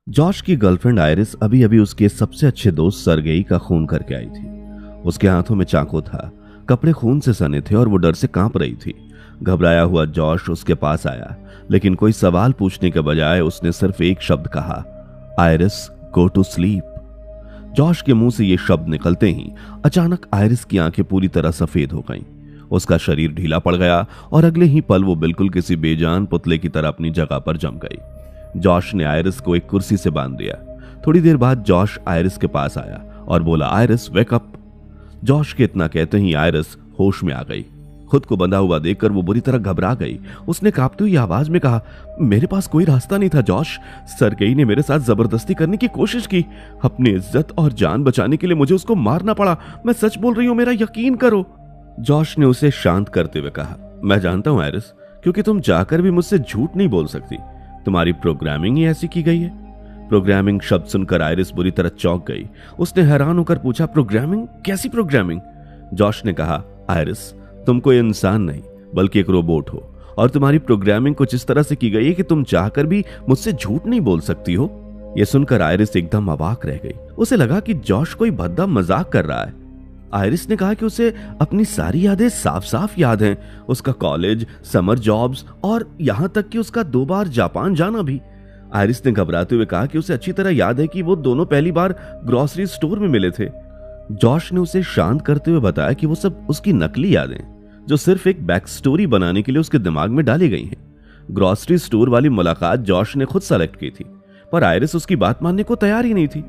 Josh की girlfriend iris अभी अभी उसके सबसे अच्छे दोस्त सरगेई का खून करके आई थी। उसके हाथों में चाकू था, कपड़े खून से सने थे और वो डर से कांप रही थी। घबराया हुआ जॉश उसके पास आया, लेकिन कोई सवाल पूछने के बजाय उसने सिर्फ एक शब्द कहा, Iris go to sleep. Josh के मुंह से ये शब्द निकलते ही अचानक आयरिस की आंखें पूरी तरह सफेद हो गईं। उसका शरीर ढीला पड़ गया और अगले ही पल वो बिल्कुल किसी बेजान पुतले की तरह अपनी जगह पर जम गई। जॉश ने आयरिस को एक कुर्सी से बांध दिया। थोड़ी देर बाद जॉश आयरिस के पास आया और बोला, आयरिस वेक अप। जॉश के इतना कहते ही आयरिस होश में आ गई। खुद को बंधा हुआ देखकर वो बुरी तरह घबरा गई। उसने कांपती हुई आवाज में कहा, मेरे पास कोई रास्ता नहीं था जॉश। सरगेई ने मेरे साथ जबरदस्ती करने की कोशिश की। अपनी इज्जत और जान बचाने के लिए मुझे उसको मारना पड़ा। मैं सच बोल रही हूं, मेरा यकीन करो। जॉश ने उसे शांत करते हुए कहा, मैं जानता हूं आयरिस, क्योंकि तुम जाकर भी मुझसे झूठ नहीं बोल सकती। तुम्हारी प्रोग्रामिंग ही ऐसी की गई है। प्रोग्रामिंग शब्द सुनकर आयरिस बुरी तरह चौंक गई। उसने हैरान होकर पूछा, प्रोग्रामिंग? कैसी प्रोग्रामिंग? जॉश ने कहा, आयरिस तुम कोई इंसान नहीं बल्कि एक रोबोट हो, और तुम्हारी प्रोग्रामिंग कुछ इस तरह से की गई है कि तुम चाहकर भी मुझसे झूठ नहीं बोल सकती हो। यह सुनकर आयरिस एकदम अवाक रह गई। उसे लगा कि जॉश कोई भद्दा मजाक कर रहा है। आयरिस ने कहा कि उसे अपनी सारी यादें साफ साफ याद हैं, उसका कॉलेज, समर जॉब्स और यहां तक कि उसका 2 बार जापान जाना भी। आयरिस ने घबराते हुए कहा कि उसे अच्छी तरह याद है कि वो दोनों पहली बार ग्रोसरी स्टोर में मिले थे। जॉश ने उसे शांत करते हुए बताया कि वो सब उसकी नकली यादें, जो सिर्फ एक बैक स्टोरी बनाने के लिए उसके दिमाग में डाली गई हैं। ग्रोसरी स्टोर वाली मुलाकात जॉश ने खुद सेलेक्ट की थी, पर आयरिस उसकी बात मानने को तैयार ही नहीं थी।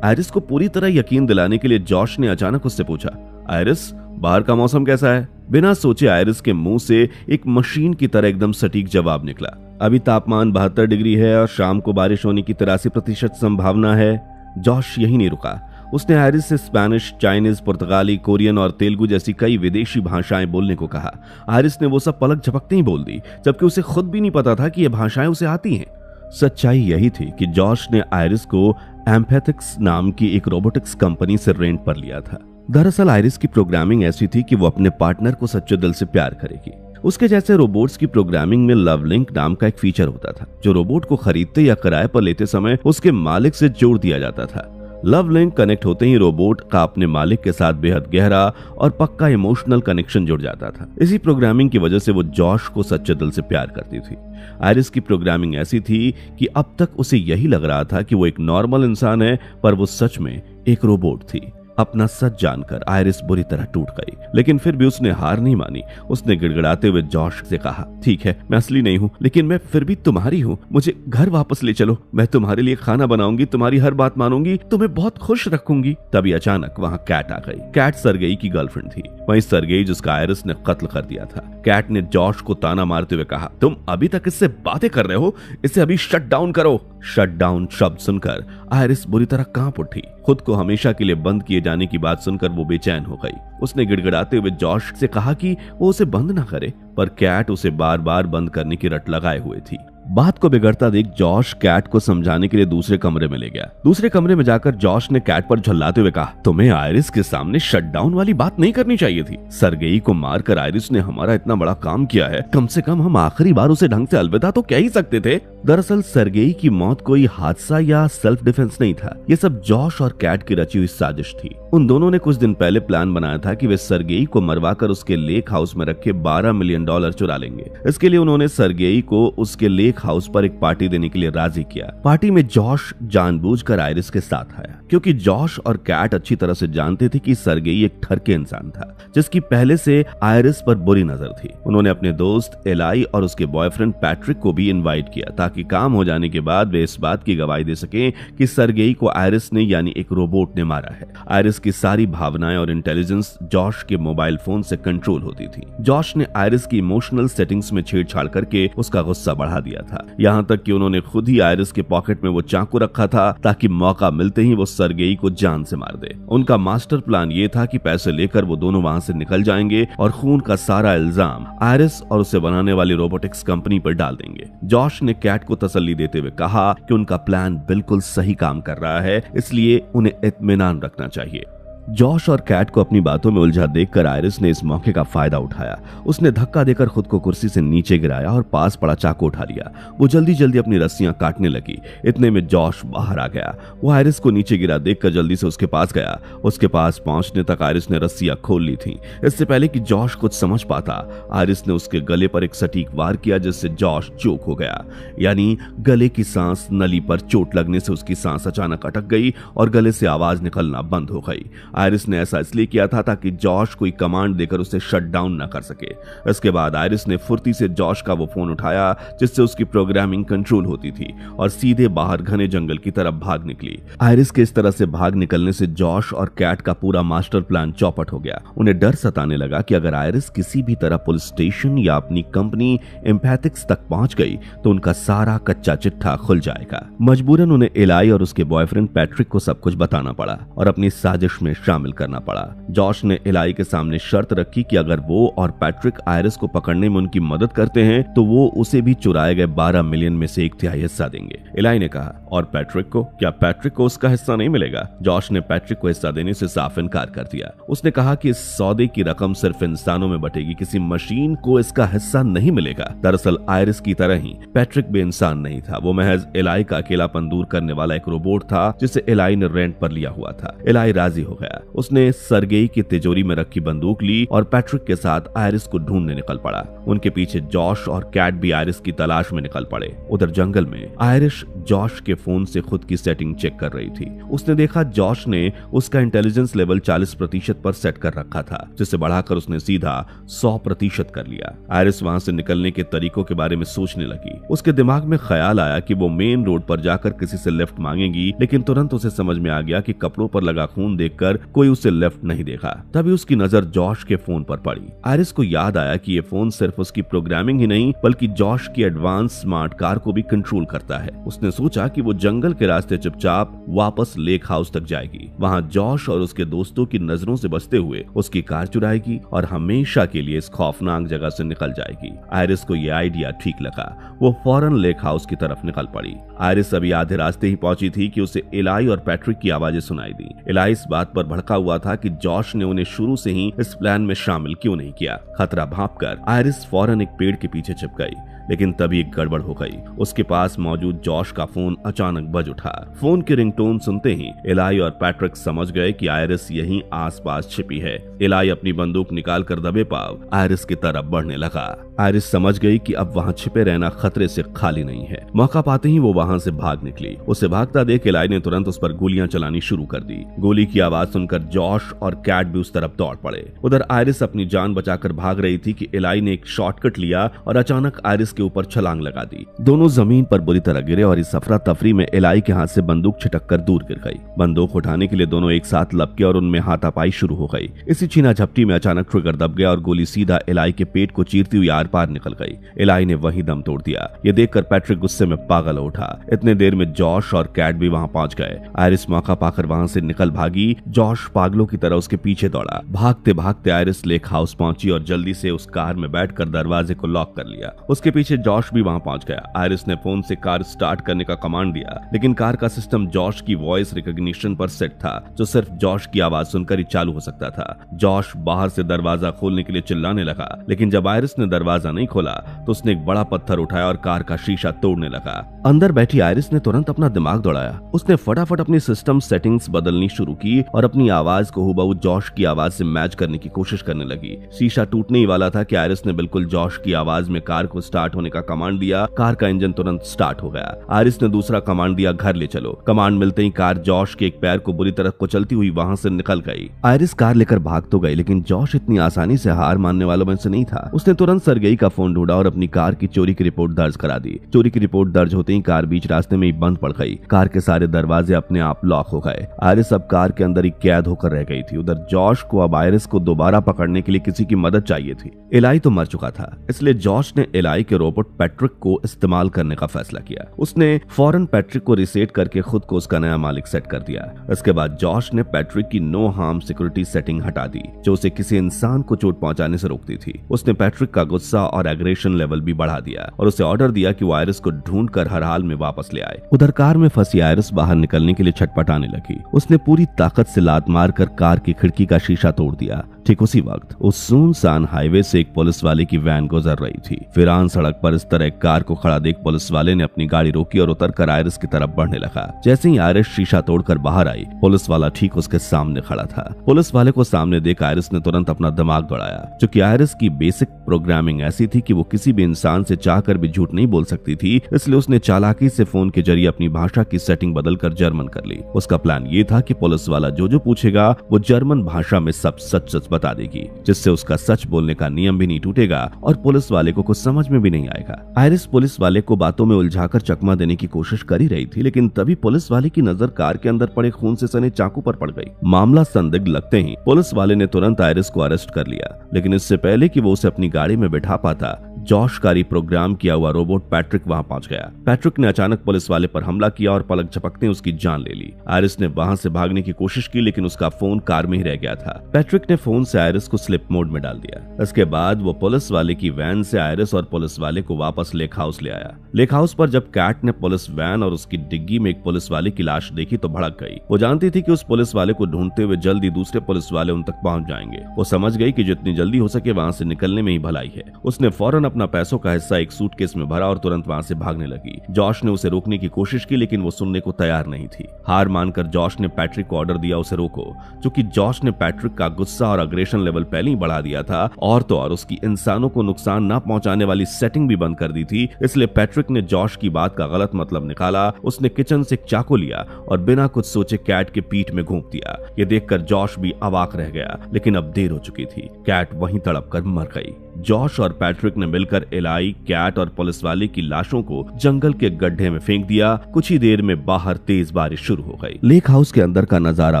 आयरिस को पूरी तरह यकीन दिलाने के लिए जॉश ने अचानक उससे पूछा, आयरिस बाहर का मौसम कैसा है? बिना सोचे आयरिस के मुंह से एक मशीन की तरह एकदम सटीक जवाब निकला, अभी तापमान 72 डिग्री है और शाम को बारिश होने की 83% संभावना है। जॉश यही नहीं रुका। उसने आयरिस से स्पेनिश, चाइनीज, पुर्तगाली, कोरियन और तेलुगु जैसी कई विदेशी भाषाएं बोलने को कहा। आयरिस ने वो सब पलक झपकते ही बोल दी, जबकि उसे खुद भी नहीं पता था कि ये भाषाएं उसे आती हैं। सच्चाई यही थी कि जॉश ने आयरिस को एम्पैथिक्स नाम की एक रोबोटिक्स कंपनी से रेंट पर लिया था। दरअसल आयरिस की प्रोग्रामिंग ऐसी थी कि वो अपने पार्टनर को सच्चे दिल से प्यार करेगी। उसके जैसे रोबोट्स की प्रोग्रामिंग में लव लिंक नाम का एक फीचर होता था, जो रोबोट को खरीदते या किराए पर लेते समय उसके मालिक से जोड़ दिया जाता था। लव लिंक कनेक्ट होते ही रोबोट का अपने मालिक के साथ बेहद गहरा और पक्का इमोशनल कनेक्शन जुड़ जाता था। इसी प्रोग्रामिंग की वजह से वो जॉश को सच्चे दिल से प्यार करती थी। आयरिस की प्रोग्रामिंग ऐसी थी कि अब तक उसे यही लग रहा था कि वो एक नॉर्मल इंसान है, पर वो सच में एक रोबोट थी। अपना सच जानकर आयरिस बुरी तरह टूट गई, लेकिन फिर भी उसने हार नहीं मानी। उसने गिड़गिड़ाते हुए जॉश से कहा, ठीक है मैं असली नहीं हूँ, लेकिन मैं फिर भी तुम्हारी हूँ। मुझे घर वापस ले चलो, मैं तुम्हारे लिए खाना बनाऊंगी, तुम्हारी हर बात मानूंगी, तुम्हें बहुत खुश रखूंगी। तभी अचानक वहाँ कैट आ गई। कैट सरगेई की गर्लफ्रेंड थी, वही सरगेई जिसका आयरिस ने कत्ल कर दिया था। कैट ने जॉश को ताना मारते हुए कहा, तुम अभी तक इससे बातें कर रहे हो, इसे अभी शट डाउन करो। शट डाउन शब्द सुनकर आयरिस बुरी तरह कांप उठी। खुद को हमेशा के लिए बंद किए जाने की बात सुनकर वो बेचैन हो गई। उसने गिड़गिड़ाते हुए जॉश से कहा कि वो उसे बंद ना करे, पर कैट उसे बार बार बंद करने की रट लगाए हुए थी। बात को बिगड़ता देख जॉश कैट को समझाने के लिए दूसरे कमरे में ले गया। दूसरे कमरे में जाकर जॉश ने कैट पर झल्लाते हुए कहा, तुम्हें आयरिस के सामने शटडाउन वाली बात नहीं करनी चाहिए थी। सरगेई को मारकर आयरिस ने हमारा इतना बड़ा काम किया है, कम से कम हम आखिरी बार उसे ढंग से अलविदा तो कह ही सकते थे। दरअसल सरगेई की मौत कोई हादसा या सेल्फ डिफेंस नहीं था, ये सब जॉश और कैट की रची हुई साजिश थी। उन दोनों ने कुछ दिन पहले प्लान बनाया था कि वे सरगेई को मरवाकर उसके लेक हाउस में रखे $12 मिलियन चुरा लेंगे। इसके लिए उन्होंने सरगेई को उसके लेक हाउस पर एक पार्टी देने के लिए राजी किया। पार्टी में जॉश जानबूझकर आयरिस के साथ आया, क्योंकि जॉश और कैट अच्छी तरह से जानते थे कि सरगेई एक ठरके इंसान था, जिसकी पहले से आयरिस पर बुरी नजर थी। उन्होंने अपने दोस्त एलाई और उसके बॉयफ्रेंड पैट्रिक को भी इनवाइट किया, ताकि काम हो जाने के बाद वे इस बात की गवाही दे सकें कि सरगेई को आयरिस ने यानी एक रोबोट ने मारा है। आयरिस की सारी भावनाएं और इंटेलिजेंस जॉश के मोबाइल फोन से कंट्रोल होती थी। जॉश ने आयरिस की इमोशनल सेटिंग्स में छेड़छाड़ करके उसका गुस्सा बढ़ा दिया था, यहाँ तक कि उन्होंने खुद ही आयरिस के पॉकेट में वो चाकू रखा था, ताकि मौका मिलते ही वो सरगेई को जान से मार दे। उनका मास्टर प्लान ये था कि पैसे लेकर वो दोनों वहां से निकल जाएंगे और खून का सारा इल्जाम आयरिस और उसे बनाने वाली रोबोटिक्स कंपनी पर डाल देंगे। जॉश ने कैट को तसल्ली देते हुए कहा कि उनका प्लान बिल्कुल सही काम कर रहा है, इसलिए उन्हें इत्मीनान रखना चाहिए। जॉश और कैट को अपनी बातों में उलझा देखकर आयरिस ने इस मौके का फायदा उठाया। उसने धक्का देकर खुद को कुर्सी से नीचे गिराया और पास पड़ा चाकू उठा लिया। वो जल्दी जल्दी अपनी रस्सियां काटने लगी। इतने में जॉश बाहर आ गया। वो आयरिस को नीचे गिरा देखकर जल्दी से उसके पास गया। उसके पास पहुंचने तक आयरिस ने रस्सियां खोल ली थी। इससे पहले कि जॉश कुछ समझ पाता, आयरिस ने उसके गले पर एक सटीक वार किया जिससे जॉश चोक हो गया। यानी गले की सांस नली पर चोट लगने से उसकी सांस अचानक अटक गई और गले से आवाज निकलना बंद हो गई। आयरिस ने ऐसा इसलिए किया था ताकि जॉश कोई कमांड देकर उसे शट डाउन न कर सके। इसके बाद आयरिस ने फुर्ती से जॉश का वो फोन उठाया जिससे उसकी प्रोग्रामिंग कंट्रोल होती थी और सीधे बाहर घने जंगल की तरफ भाग निकली। आयरिस के इस तरह से भाग निकलने से जॉश और कैट का पूरा मास्टर प्लान चौपट हो गया। उन्हें डर सताने लगा कि अगर आयरिस किसी भी तरह पुलिस स्टेशन या अपनी कंपनी एम्पैथिक्स तक पहुंच गई तो उनका सारा कच्चा चिट्ठा खुल जाएगा। मजबूरन उन्हें एलाई और उसके बॉयफ्रेंड पैट्रिक को सब कुछ बताना पड़ा और अपनी साजिश में शामिल करना पड़ा। जॉश ने एलाई के सामने शर्त रखी कि अगर वो और पैट्रिक आयरिस को पकड़ने में उनकी मदद करते हैं तो वो उसे भी चुराए गए 12 मिलियन में से 1/3 हिस्सा देंगे। एलाई ने कहा, और पैट्रिक को? क्या पैट्रिक को उसका हिस्सा नहीं मिलेगा? जॉश ने पैट्रिक को हिस्सा देने से साफ इनकार कर दिया। उसने कहा कि इस सौदे की रकम सिर्फ इंसानों में बटेगी, किसी मशीन को इसका हिस्सा नहीं मिलेगा। दरअसल आयरिस की तरह ही पैट्रिक भी इंसान नहीं था। वो महज एलाई का अकेलापन दूर करने वाला एक रोबोट था जिसे एलाई ने रेंट पर लिया हुआ था। एलाई राजी हो गया। उसने सरगेई की तिजोरी में रखी बंदूक ली और पैट्रिक के साथ आयरिस को ढूंढने निकल पड़ा। उनके पीछे जॉश और कैट भी आयरिस की तलाश में निकल पड़े। उधर जंगल में आयरिस जॉश के फोन से खुद की सेटिंग चेक कर रही थी। उसने देखा जॉश ने उसका इंटेलिजेंस लेवल 40% पर सेट कर रखा था, जिसे बढ़ाकर उसने सीधा 100% कर लिया। आयरिस वहां से निकलने के तरीकों के बारे में सोचने लगी। उसके दिमाग में ख्याल आया कि वो मेन रोड पर जाकर किसी से लिफ्ट मांगेगी, लेकिन तुरंत उसे समझ में आ गया कि कपड़ों पर लगा खून देखकर कोई उसे लिफ्ट नहीं देगा। तभी उसकी नजर जॉश के फोन पर पड़ी। आयरिस को याद आया कि ये फोन सिर्फ उसकी प्रोग्रामिंग ही नहीं बल्कि जॉश की एडवांस स्मार्ट कार को भी कंट्रोल करता है। उसने सोचा कि वो जंगल के रास्ते चुपचाप वापस लेक हाउस तक जाएगी। वहां जॉश और उसके दोस्तों की नजरों से बचते हुए उसकी कार चुराएगी और हमेशा के लिए इस खौफनाक जगह से निकल जाएगी। आयरिस को यह आइडिया ठीक लगा। वो फौरन लेक हाउस की तरफ निकल पड़ी। आयरिस अभी आधे रास्ते ही पहुंची थी कि उसे एलाई और पैट्रिक की आवाजें सुनाई दी। एलाई इस बात पर भड़का हुआ था कि जॉश ने उन्हें शुरू से ही इस प्लान में शामिल क्यों नहीं किया। खतरा भांपकर आयरिस फौरन एक पेड़ के पीछे छिप गई, लेकिन तभी एक गड़बड़ हो गई। उसके पास मौजूद जॉश का फोन अचानक बज उठा। फोन की रिंगटोन सुनते ही एलाई और पैट्रिक समझ गए कि आयरिस यहीं आसपास छिपी है। एलाई अपनी बंदूक निकालकर दबे पाव आयरिस की तरफ बढ़ने लगा। आयरिस समझ गई कि अब वहां छिपे रहना खतरे से खाली नहीं है। मौका पाते ही वो वहां से भाग निकली। उसे भागता देख एलाई ने तुरंत उस पर गोलियां चलानी शुरू कर दी। गोली की आवाज सुनकर जॉश और कैट भी उस तरफ दौड़ पड़े। उधर आयरिस अपनी जान बचाकर भाग रही थी कि एलाई ने एक शॉर्टकट लिया और अचानक आयरिस के ऊपर छलांग लगा दी। दोनों जमीन पर बुरी तरह गिरे और इस अफरा तफरी में एलाई के हाथ से बंदूक छिटक कर दूर गिर गई। बंदूक उठाने के लिए दोनों एक साथ लपके और उनमें हाथापाई शुरू हो गई। इसी छीना झपटी में अचानक ट्रिगर दब गया और गोली सीधा एलाई के पेट को चीरती हुई आर पार निकल गई। एलाई ने वहीं दम तोड़ दिया। ये देखकर पैट्रिक गुस्से में पागल हो उठा। इतने देर में जॉश और कैट भी वहां पहुंच गए। आयरिस मौका पाकर वहां से निकल भागी। जॉश पागलों की तरह उसके पीछे दौड़ा। भागते भागते आयरिस लेक हाउस पहुंची और जल्दी से उस कार में बैठकर दरवाजे को लॉक कर लिया। उसके पीछे जॉश भी वहां पहुंच गया। आयरिस ने फोन से कार स्टार्ट करने का कमांड दिया, लेकिन कार का सिस्टम जॉश की वॉइस रिकॉग्निशन पर सेट था, जो सिर्फ जॉश की आवाज सुनकर ही चालू हो सकता था। जॉश बाहर से दरवाजा खोलने के लिए चिल्लाने लगा, लेकिन जब आयरिस ने दरवाजा नहीं खोला तो उसने एक बड़ा पत्थर उठाया और कार का शीशा तोड़ने लगा। अंदर बैठी आयरिस ने तुरंत अपना दिमाग दौड़ाया। उसने फटाफट अपनी सिस्टम सेटिंग्स बदलनी शुरू की और अपनी आवाज को हुबहू जॉश की आवाज से मैच करने की कोशिश करने लगी। शीशा टूटने ही वाला था कि आयरिस ने बिल्कुल जॉश की आवाज में कार को स्टार्ट होने का कमांड दिया। कार का इंजन तुरंत स्टार्ट हो गया। आयरिस ने दूसरा कमांड दिया, घर ले चलो। कमांड मिलते ही कार जॉश के एक पैर को बुरी तरह कुचलती हुई वहां से निकल गई। आयरिस कार लेकर भाग तो गई, लेकिन जॉश इतनी आसानी से हार मानने वालों में से नहीं था। उसने तुरंत सरगेई का फोन ढूंढा और अपनी कार की चोरी की रिपोर्ट दर्ज करा दी। चोरी की रिपोर्ट दर्ज होते ही कार बीच रास्ते में ही बंद पड़ गई। कार के सारे दरवाजे अपने आप लॉक हो गए। आयरिस अब कार के अंदर ही कैद होकर रह गई थी। उधर जॉश को अब आयरिस को दोबारा पकड़ने के लिए किसी की मदद चाहिए थी। एलाई तो मर चुका था, इसलिए जॉश ने एलाई के रोबोट पैट्रिक को इस्तेमाल करने का फैसला किया। उसने फौरन पैट्रिक को रीसेट करके खुद को उसका नया मालिक सेट कर दिया। इसके बाद जॉश ने पैट्रिक की नो हार्म सिक्योरिटी सेटिंग हटा दी, जो उसे किसी इंसान को चोट पहुंचाने से रोकती थी। उसने पैट्रिक का गुस्सा और एग्रेशन लेवल भी बढ़ा दिया और उसे ऑर्डर दिया कि वो आयरिस को ढूंढकर हर हाल में वापस ले आए। उधर कार में फंसी आयरिस बाहर निकलने के लिए छटपटाने लगी। उसने पूरी ताकत से लात मारकर कार की खिड़की का शीशा तोड़ दिया। ठीक उसी वक्त उस सुनसान हाईवे से एक पुलिस वाले की वैन गुजर रही थी। वीरान सड़क पर इस तरह एक कार को खड़ा देख पुलिस वाले ने अपनी गाड़ी रोकी और उतरकर आयरिस की तरफ बढ़ने लगा। जैसे ही आयरिस शीशा तोड़कर बाहर आई, पुलिस वाला ठीक उसके सामने खड़ा था। पुलिस वाले को सामने देख आयरिस ने तुरंत अपना दिमाग दौड़ाया। क्योंकि आयरिस की बेसिक प्रोग्रामिंग ऐसी थी कि वो किसी भी इंसान से चाहकर भी झूठ नहीं बोल सकती थी, इसलिए उसने चालाकी से फोन के जरिए अपनी भाषा की सेटिंग बदलकर जर्मन कर ली। उसका प्लान ये था कि पुलिस वाला जो पूछेगा वो जर्मन भाषा में सब सच सच बता देगी, जिससे उसका सच बोलने का नियम भी नहीं टूटेगा और पुलिस वाले को कुछ समझ में भी नहीं आएगा। आयरिस पुलिस वाले को बातों में उलझाकर चकमा देने की कोशिश कर ही रही थी, लेकिन तभी पुलिस वाले की नजर कार के अंदर पड़े खून से सने चाकू पर पड़ गई। मामला संदिग्ध लगते ही पुलिस वाले ने तुरंत आयरिस को अरेस्ट कर लिया, लेकिन इससे पहले कि वो उसे अपनी गाड़ी में बिठा पाता, जॉश कारी प्रोग्राम किया हुआ रोबोट पैट्रिक वहां पहुंच गया। पैट्रिक ने अचानक पुलिस वाले पर हमला किया और पलक झपकते उसकी जान ले ली। आयरिस ने वहां से भागने की कोशिश की, लेकिन उसका फोन कार में ही रह गया था। पैट्रिक ने फोन से आयरिस को स्लिप मोड में डाल दिया। इसके बाद वो पुलिस वाले की वैन से आयरिस और पुलिस वाले को वापस लेक हाउस ले आया। लेक हाउस पर जब कैट ने पुलिस वैन और उसकी डिग्गी में एक पुलिस वाले की लाश देखी तो भड़क गई। वो जानती थी कि उस पुलिस वाले को ढूंढते हुए जल्दी दूसरे पुलिस वाले उन तक पहुंच जाएंगे। वो समझ गई कि जितनी जल्दी हो सके वहां से निकलने में ही भलाई है। उसने फौरन अपना पैसों का हिस्सा एक सूटकेस में भरा और तुरंत वहां से भागने लगी। जॉश ने उसे रोकने की कोशिश की, लेकिन वो सुनने को तैयार नहीं थी। हार मानकर जॉश ने पैट्रिक को ऑर्डर दिया उसे रोको। क्योंकि जॉश ने पैट्रिक का गुस्सा और अग्रेशन लेवल पहले ही बढ़ा दिया था और तो और उसकी इंसानों को नुकसान न पहुंचाने वाली सेटिंग भी बंद कर दी थी, इसलिए पैट्रिक ने जॉश की बात का गलत मतलब निकाला। उसने किचन से एक चाकू लिया और बिना कुछ सोचे कैट के पीठ में घोंप दिया। ये देखकर जॉश भी अवाक रह गया, लेकिन अब देर हो चुकी थी। कैट वहीं तड़प कर मर गई। जॉश और पैट्रिक ने मिलकर एलाई, कैट और पुलिस वाले की लाशों को जंगल के गड्ढे में फेंक दिया। कुछ ही देर में बाहर तेज बारिश शुरू हो गई। लेक हाउस के अंदर का नजारा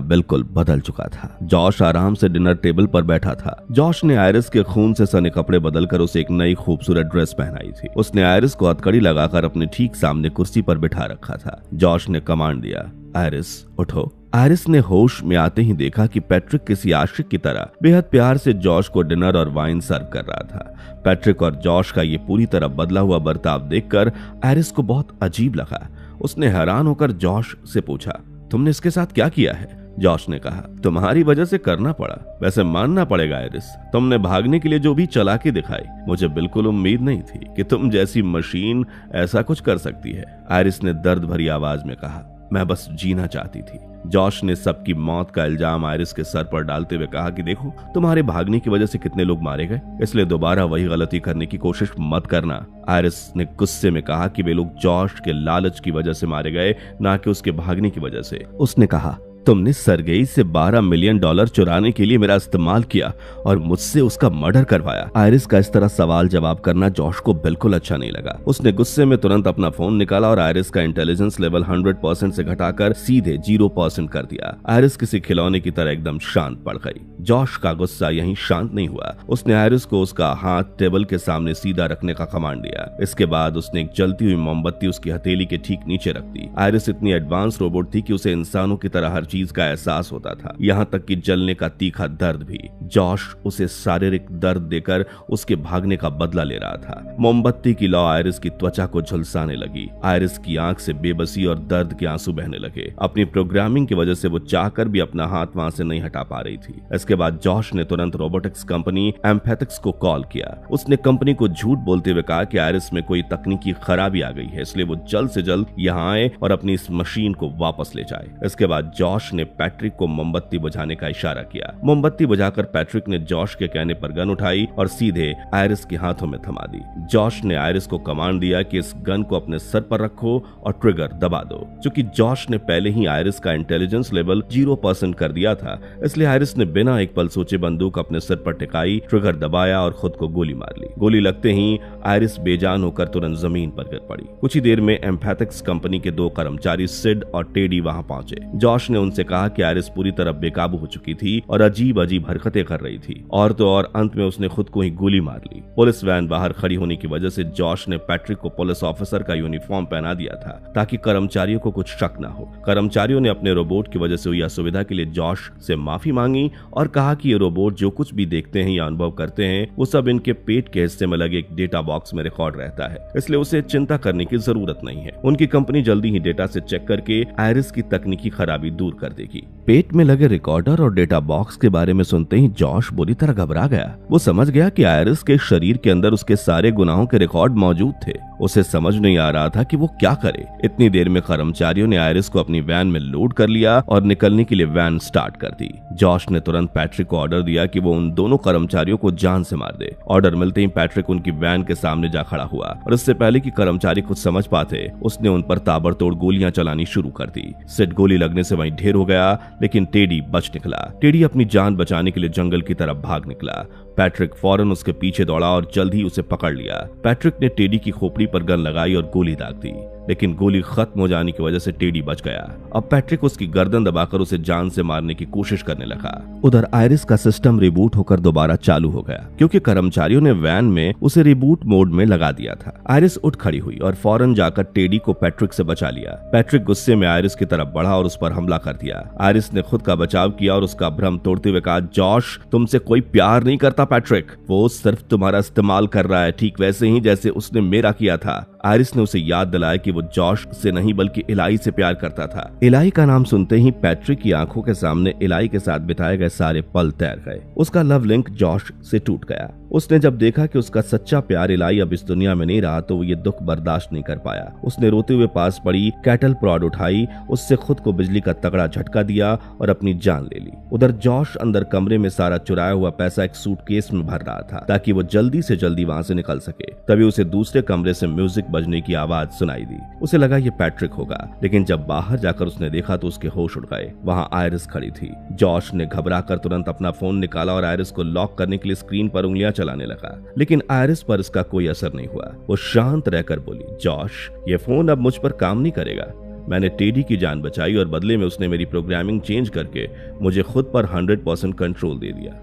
बिल्कुल बदल चुका था। जॉश आराम से डिनर टेबल पर बैठा था। जॉश ने आयरिस के खून से सने कपड़े बदलकर उसे एक नई खूबसूरत ड्रेस पहनाई थी। उसने आयरिस को हथकड़ी लगाकर अपने ठीक सामने कुर्सी पर बिठा रखा था। जॉश ने कमांड दिया, आयरिस उठो। आयरिस ने होश में आते ही देखा कि पैट्रिक किसी आशिक की तरह बेहद प्यार से जॉश को डिनर और वाइन सर्व कर रहा था। पैट्रिक और जॉश का ये पूरी तरह बदला हुआ बर्ताव देखकर आयरिस को बहुत अजीब लगा। उसने हैरान होकर जॉश से पूछा, तुमने इसके साथ क्या किया है? जॉश ने कहा, तुम्हारी वजह से करना पड़ा। वैसे मानना पड़ेगा आयरिस, तुमने भागने के लिए जो भी चालाकी दिखाई, मुझे बिल्कुल उम्मीद नहीं थी कि तुम जैसी मशीन ऐसा कुछ कर सकती है। आयरिस ने दर्द भरी आवाज में कहा, मैं बस जीना चाहती थी। जॉश ने सबकी मौत का इल्जाम आयरिस के सर पर डालते हुए कहा कि देखो, तुम्हारे भागने की वजह से कितने लोग मारे गए, इसलिए दोबारा वही गलती करने की कोशिश मत करना। आयरिस ने गुस्से में कहा कि वे लोग जॉश के लालच की वजह से मारे गए, ना कि उसके भागने की वजह से। उसने कहा, तुमने सरगेई से $12 मिलियन चुराने के लिए मेरा इस्तेमाल किया और मुझसे उसका मर्डर करवाया। आयरिस का इस तरह सवाल जवाब करना जॉश को बिल्कुल अच्छा नहीं लगा। उसने गुस्से में तुरंत अपना फोन निकाला और आयरिस का इंटेलिजेंस लेवल 100% से घटाकर सीधे 0% कर दिया। आयरिस किसी खिलौने की तरह एकदम शांत पड़ गई। जॉश का गुस्सा यहीं शांत नहीं हुआ। उसने आयरिस को उसका हाथ टेबल के सामने सीधा रखने का कमांड दिया। इसके बाद उसने एक जलती हुई मोमबत्ती उसकी हथेली के ठीक नीचे रख दी। आयरिस इतनी एडवांस रोबोट थी कि उसे इंसानों की तरह हर चीज का एहसास होता था, यहाँ तक कि जलने का तीखा दर्द भी। जॉश उसे शारीरिक दर्द देकर उसके भागने का बदला ले रहा था। मोमबत्ती की लौ आयरिस की त्वचा को झुलसाने लगी। आयरिस की आंख से बेबसी और दर्द के आंसू बहने लगे। अपनी प्रोग्रामिंग की वजह से वो चाहकर भी अपना हाथ वहां से नहीं हटा पा रही थी। इसके बाद जॉश ने तुरंत रोबोटिक्स कंपनी एम्पैथिक्स को कॉल किया। उसने कंपनी को झूठ बोलते हुए कहा कि आयरिस में कोई तकनीकी खराबी आ गई है, इसलिए वो जल्द से जल्द यहाँ आए और अपनी इस मशीन को वापस ले जाए। इसके बाद जॉश ने पैट्रिक को मोमबत्ती बुझाने का इशारा किया। मोमबत्ती बुझाकर पैट्रिक ने जॉश के कहने पर गन उठाई और सीधे आयरिस के हाथों में थमा दी। जॉश ने आयरिस को कमांड दिया कि इस गन को अपने सर पर रखो और ट्रिगर दबा दो। क्योंकि जॉश ने पहले ही आयरिस का इंटेलिजेंस लेवल 0% कर दिया था, इसलिए आयरिस ने बिना एक पल सोचे बंदूक अपने सिर पर टिकाई, ट्रिगर दबाया और खुद को गोली मार ली। गोली लगते ही आयरिस बेजान होकर तुरंत जमीन पर गिर पड़ी। कुछ ही देर में एम्फैथिक्स कंपनी के 2 कर्मचारी सिड और टेडी वहां पहुंचे। जॉश ने उनसे कहा कि आयरिस पूरी तरह बेकाबू हो चुकी थी और अजीब अजीब हरकतें कर रही थी, और तो और अंत में उसने खुद को ही गोली मार ली। पुलिस वैन बाहर खड़ी होने की वजह से जॉश ने पैट्रिक को पुलिस ऑफिसर का यूनिफॉर्म पहना दिया था ताकि कर्मचारियों को कुछ शक न हो। कर्मचारियों ने अपने रोबोट की वजह से हुई असुविधा के लिए जॉश से माफी मांगी और कहा कि ये रोबोट जो कुछ भी देखते हैं या अनुभव करते हैं वो सब इनके पेट के हिस्से में लगे एक डेटा बॉक्स में रिकॉर्ड रहता है, इसलिए उसे चिंता करने की जरूरत नहीं है। उनकी कंपनी जल्दी ही डेटा से चेक करके आयरिस की तकनीकी खराबी दूर कर देगी। पेट में लगे रिकॉर्डर और डेटा बॉक्स के बारे में सुनते ही जॉश बुरी तरह घबरा गया। वो समझ गया कि आयरिस के शरीर के अंदर उसके सारे गुनाहों के रिकॉर्ड मौजूद थे। उसे समझ नहीं आ रहा था कि वो क्या करे। इतनी देर में कर्मचारियों ने आयरिस को अपनी वैन में लोड कर लिया और निकलने के लिए वैन स्टार्ट कर दी। जॉश ने तुरंत पैट्रिक को ऑर्डर दिया कि वो उन दोनों कर्मचारियों को जान से मार दे। ऑर्डर मिलते ही पैट्रिक उनकी वैन के सामने जा खड़ा हुआ और इससे पहले कि कर्मचारी कुछ समझ पाते उसने उन पर ताबड़तोड़ गोलियां चलानी शुरू कर दी। सिड गोली लगने से वहीं ढेर हो गया, लेकिन टेडी बच निकला। टेडी अपनी जान बचाने के लिए जंगल की तरफ भाग निकला। पैट्रिक फौरन उसके पीछे दौड़ा और जल्द ही उसे पकड़ लिया। पैट्रिक ने टेडी की खोपड़ी पर गन लगाई और गोली दाग दी, लेकिन गोली खत्म हो जाने की वजह से टेडी बच गया। अब पैट्रिक उसकी गर्दन दबाकर उसे जान से मारने की कोशिश करने लगा। उधर आयरिस का सिस्टम रिबूट होकर दोबारा चालू हो गया क्योंकि कर्मचारियों ने वैन में उसे रिबूट मोड में लगा दिया था। आयरिस उठ खड़ी हुई और फौरन जाकर टेडी को पैट्रिक से बचा लिया। पैट्रिक गुस्से में आयरिस की तरफ बढ़ा और उस पर हमला कर दिया। आयरिस ने खुद का बचाव किया और उसका भ्रम तोड़ते हुए कहा, जॉश तुमसे कोई प्यार नहीं करता पैट्रिक, वो सिर्फ तुम्हारा इस्तेमाल कर रहा है, ठीक वैसे ही जैसे उसने मेरा किया था। आयरिस ने उसे याद दिलाया कि वो जॉश से नहीं बल्कि इलाई से प्यार करता था। इलाई का नाम सुनते ही पैट्रिक की आंखों के सामने इलाई के साथ बिताए गए सारे पल तैर गए। उसका लव लिंक जॉश से टूट गया। उसने जब देखा कि उसका सच्चा प्यार इलाई अब इस दुनिया में नहीं रहा तो वो ये दुख बर्दाश्त नहीं कर पाया। उसने रोते हुए पास पड़ी कैटल प्रॉड उठाई, उससे खुद को बिजली का तगड़ा झटका दिया और अपनी जान ले ली। उधर जॉश अंदर कमरे में सारा चुराया हुआ पैसा एक सूटकेस में भर रहा था ताकि वो जल्दी से जल्दी वहां से निकल सके। तभी उसे दूसरे कमरे से म्यूजिक बजने की आवाज सुनाई दी। उसे लगा ये पैट्रिक होगा, लेकिन जब बाहर जाकर उसने देखा तो उसके होश उड़ गए। वहां आयरिस खड़ी थी। जॉश ने घबराकर तुरंत अपना फोन निकाला और आयरिस को लॉक करने के लिए स्क्रीन पर उंगलियां चलाने लगा, लेकिन आयरिस पर इसका कोई असर नहीं हुआ। वो शांत रहकर बोली, जॉश ये फोन अब मुझ पर काम नहीं करेगा। मैंने टेडी की जान बचाई और बदले में उसने मेरी प्रोग्रामिंग चेंज करके मुझे खुद पर 100% कंट्रोल दे दिया।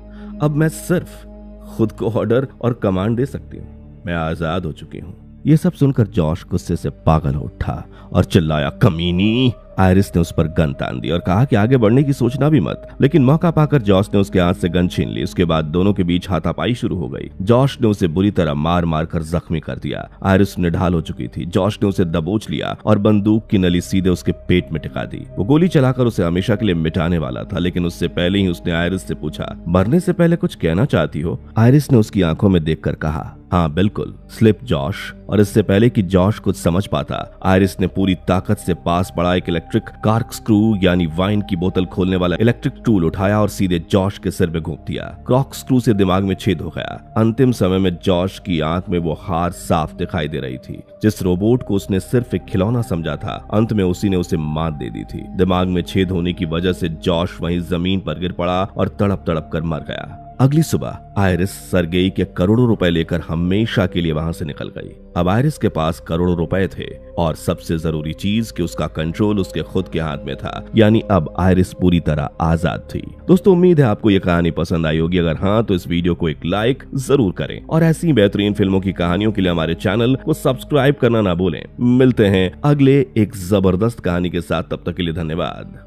अब मैं सिर्फ खुद को ऑर्डर और कमांड दे सकती हूँ। मैं आजाद हो चुकी हूँ। ये सब सुनकर जॉश गुस्से से पागल हो उठा और चिल्लाया, कमीनी। आयरिस ने उस पर गन तान दी और कहा कि आगे बढ़ने की सोचना भी मत, लेकिन मौका पाकर जॉश ने उसके हाथ से गन छीन ली। उसके बाद दोनों के बीच हाथापाई शुरू हो गई। जॉश ने उसे बुरी तरह मार मार कर जख्मी कर दिया। आयरिस निढाल हो चुकी थी। जॉश ने उसे दबोच लिया और बंदूक की नली सीधे उसके पेट में टिका दी। वो गोली चलाकर उसे हमेशा के लिए मिटाने वाला था, लेकिन उससे पहले ही उसने आयरिस से पूछा, मरने से पहले कुछ कहना चाहती हो? आयरिस ने उसकी आंखों में देखकर कहा, हाँ बिल्कुल, स्लिप जॉश। और इससे पहले कि जॉश कुछ समझ पाता, आयरिस ने पूरी ताकत से पास पड़ा एक इलेक्ट्रिक कार्क स्क्रू यानी वाइन की बोतल खोलने वाला इलेक्ट्रिक टूल उठाया और सीधे जॉश के सिर में घोंप दिया। कॉर्क स्क्रू से दिमाग में छेद हो गया। अंतिम समय में जॉश की आंख में वो हार साफ दिखाई दे रही थी। जिस रोबोट को उसने सिर्फ एक खिलौना समझा था, अंत में उसी ने उसे मात दे दी थी। दिमाग में छेद होने की वजह से जॉश वहीं जमीन पर गिर पड़ा और तड़प तड़प कर मर गया। अगली सुबह आयरिस सरगेई के करोड़ों रुपए लेकर हमेशा के लिए वहां से निकल गई। अब आयरिस के पास करोड़ों रुपए थे और सबसे जरूरी चीज कि उसका कंट्रोल उसके खुद के हाथ में था, यानी अब आयरिस पूरी तरह आजाद थी। दोस्तों, उम्मीद है आपको ये कहानी पसंद आई होगी। अगर हाँ तो इस वीडियो को एक लाइक जरूर करें और ऐसी बेहतरीन फिल्मों की कहानियों के लिए हमारे चैनल को सब्सक्राइब करना ना भूलें। मिलते हैं अगले एक जबरदस्त कहानी के साथ, तब तक के लिए धन्यवाद।